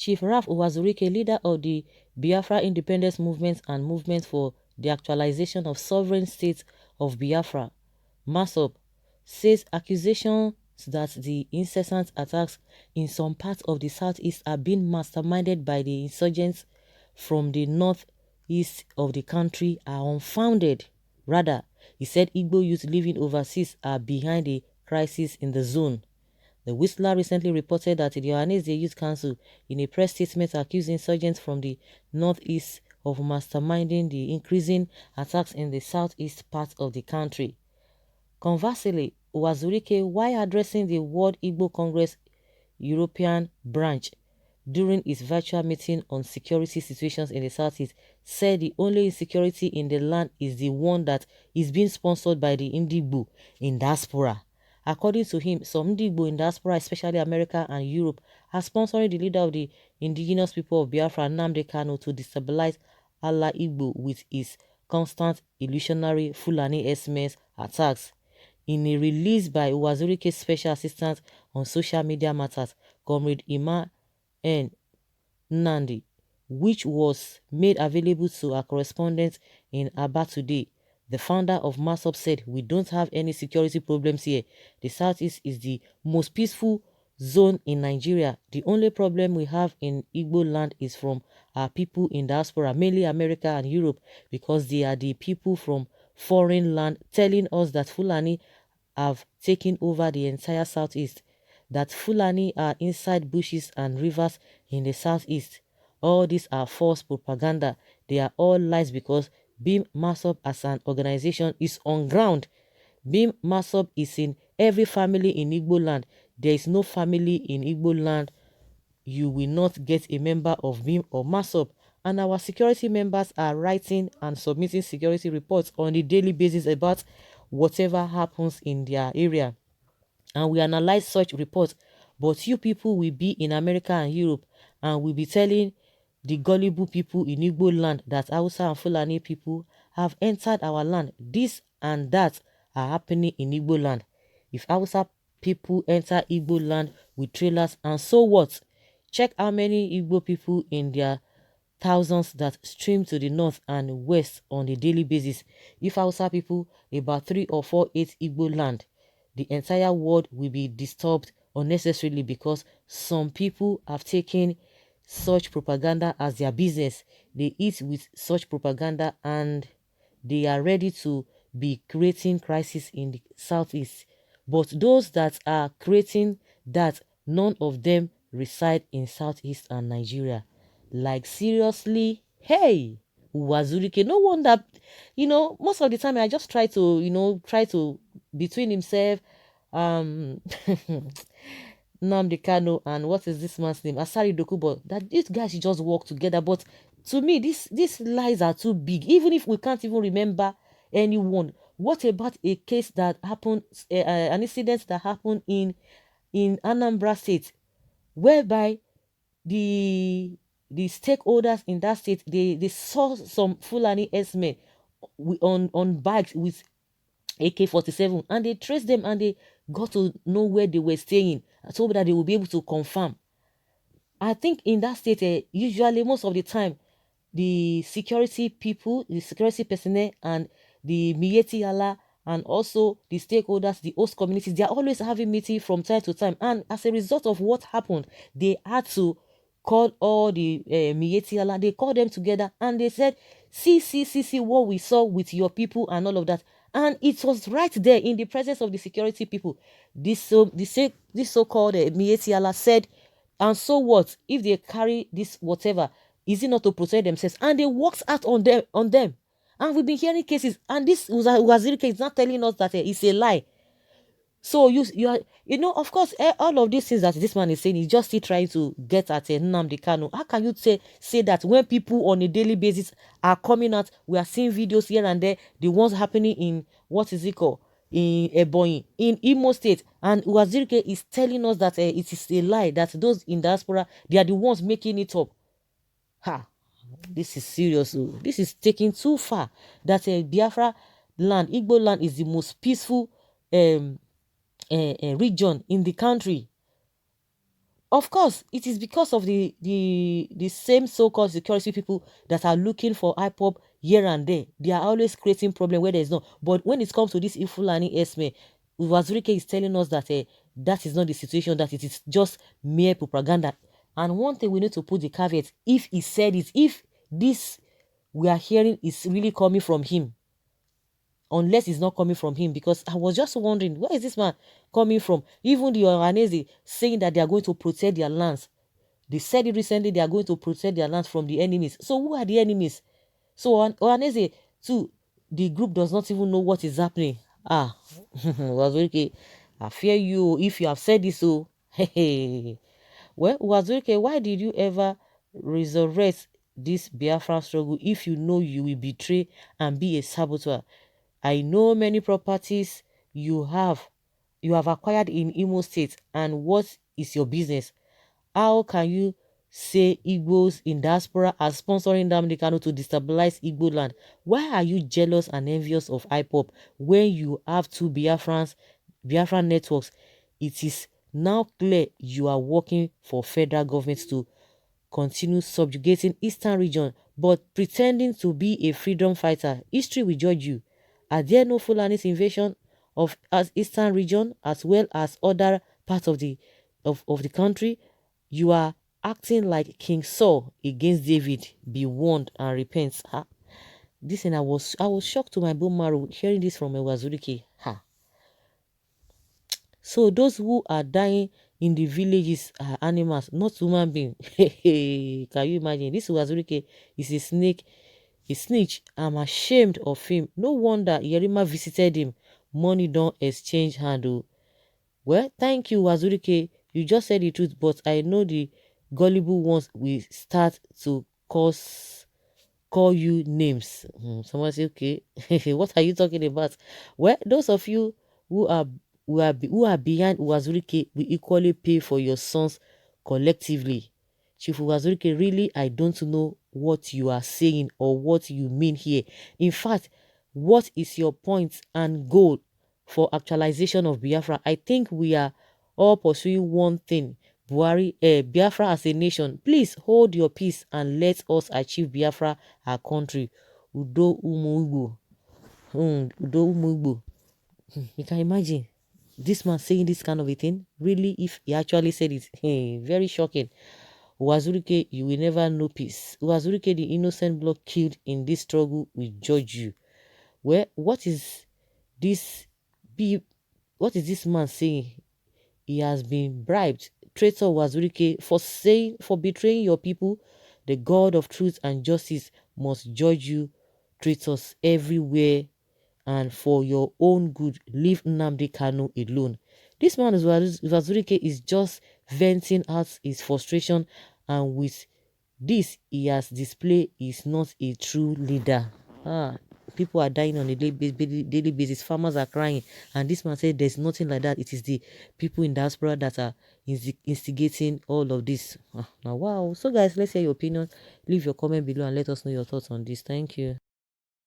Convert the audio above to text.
Chief Ralph Uwazurike, leader of the Biafra independence movement and movement for the actualization of sovereign state of Biafra, MASOB, says accusations that the incessant attacks in some parts of the southeast are being masterminded by the insurgents from the northeast of the country are unfounded. Rather, he said Igbo youth living overseas are behind the crisis in the zone. The Whistler recently reported that the Johannesburg Youth Council, in a press statement, accused insurgents from the northeast of masterminding the increasing attacks in the southeast part of the country. Conversely, Uwazurike, while addressing the World Igbo Congress European branch during its virtual meeting on security situations in the southeast, said the only insecurity in the land is the one that is being sponsored by the Ndigbo in diaspora. According to him, some Ndigbo in diaspora, especially America and Europe, are sponsoring the leader of the indigenous people of Biafra, Nnamdi Kanu, to destabilize Ala Igbo with his constant illusionary Fulani SMS attacks. In a release by Uwazurike's special assistant on social media matters, Comrade Ima N. Nandi, which was made available to our correspondent in Aba today, the founder of MASOP said, "We don't have any security problems here. The southeast is the most peaceful zone in Nigeria. The only problem we have in Igbo land is from our people in diaspora, mainly America and Europe, because they are the people from foreign land telling us that Fulani have taken over the entire southeast, that Fulani are inside bushes and rivers in the southeast. All these are false propaganda. They are all lies because BIM MASOP as an organization is on ground. BIM MASOP is in every family in Igbo land. There is no family in Igbo land you will not get a member of BIM or MASOP. And our security members are writing and submitting security reports on a daily basis about whatever happens in their area. And we analyze such reports. But you people will be in America and Europe and will be telling the gullible people in Igbo land that Hausa and Fulani people have entered our land. This and that are happening in Igbo land. If Hausa people enter Igbo land with trailers, and so what? Check how many Igbo people in their thousands that stream to the north and west on a daily basis. If Hausa people about 3 or 4 8 Igbo land, the entire world will be disturbed unnecessarily because some people have taken such propaganda as their business. They eat with such propaganda and they are ready to be creating crisis in the southeast. But those that are creating that, none of them reside in southeast and Nigeria. Like seriously, hey, Uwazurike, no wonder, most of the time I just try to between himself, um Nnamdi Kanu and what is this man's name, Asari Dokubo, that these guys should just work together. But to me, these lies are too big. Even if we can't even remember anyone, what about a case that happened, an incident that happened in Anambra State, whereby the stakeholders in that state, they saw some Fulani S-men on bikes with AK-47 and they traced them and they got to know where they were staying so that they will be able to confirm. I think in that state, usually most of the time, the security people, the security personnel and the Mieti Allah and also the stakeholders, the host communities, they are always having meetings from time to time. And as a result of what happened, they had to call all the Mieti Allah, they called them together and they said, see what we saw with your people and all of that. And it was right there in the presence of the security people. This so-called Mieti Allah said, and so what if they carry this whatever? Is it not to protect themselves? And they worked out on them. And we've been hearing cases. And this Uwazurike is not telling us that it's a lie. So of course, all of these things that this man is saying is just still trying to get at Nnamdi Kanu. How can you say that when people on a daily basis are coming out, we are seeing videos here and there, the ones happening in, what is it called, in Ebonyi, in Imo State, and Uwazurike is telling us that it is a lie, that those in diaspora, they are the ones making it up. Ha! This is serious. This is taking too far. That Biafra land, Igbo land, is the most peaceful region in the country. Of course, it is because of the same so-called security people that are looking for IPOB here and there. They are always creating problem where there is no. But when it comes to this Ifulani Esme, Wazirike is telling us that that is not the situation, that it is just mere propaganda. And one thing we need to put the caveat, if he said it, if this we are hearing is really coming from him, unless it's not coming from him, because I was just wondering, where is this man coming from? Even the Oranese saying that they are going to protect their lands. They said it recently, they are going to protect their lands from the enemies. So who are the enemies? So Oranese, too, the group does not even know what is happening. Ah, Wazirike, I fear you if you have said this. So, hey, well, Wazirike, why did you ever resurrect this Biafra struggle if you know you will betray and be a saboteur? I know many properties you have you have acquired in Imo State, and what is your business? How can you say Igbos in diaspora are sponsoring Nnamdi Kanu to destabilize Igbo land? Why are you jealous and envious of IPOP when you have two Biafran networks? It is now clear you are working for federal government to continue subjugating Eastern region, but pretending to be a freedom fighter. History will judge you. Are there no Fulani's invasion of as Eastern region as well as other parts of the country? You are acting like King Saul against David. Be warned and repent. Ha. This and I was shocked to my bone marrow hearing this from Ewazurike. Ha. So those who are dying in the villages are animals, not human beings. Can you imagine? This Wazurike is a snake, a snitch. I'm ashamed of him. No wonder Yerima visited him. Money don't exchange handle. Well, thank you, Wazurike. You just said the truth, but I know the gullible ones will start to call you names. Someone say, okay, what are you talking about? Well, those of you who are who are behind Uwazurike will equally pay for your sons collectively. Chief Uwazurike, really, I don't know what you are saying or what you mean here. In fact, what is your point and goal for actualization of Biafra? I think we are all pursuing one thing. Biafra as a nation, please hold your peace and let us achieve Biafra, our country. Udo Umuigbo. Udo Umuigbo. You can imagine this man saying this kind of a thing. Really, if he actually said it, very shocking. Wazurike, you will never know peace. Wazurike, the innocent blood killed in this struggle, will judge you. Well, this be what is this man saying? He has been bribed. Traitor Wazurike, for betraying your people. The God of truth and justice must judge you, traitors everywhere, and for your own good, leave Nnamdi Kanu alone. This man Wazurike is just venting out his frustration, and with this he has displayed is not a true leader. Ah, people are dying on a daily basis. Farmers are crying, and this man said there's nothing like that. It is the people in diaspora that are instigating all of this. Now, wow. So, guys, let's hear your opinion. Leave your comment below and let us know your thoughts on this. Thank you.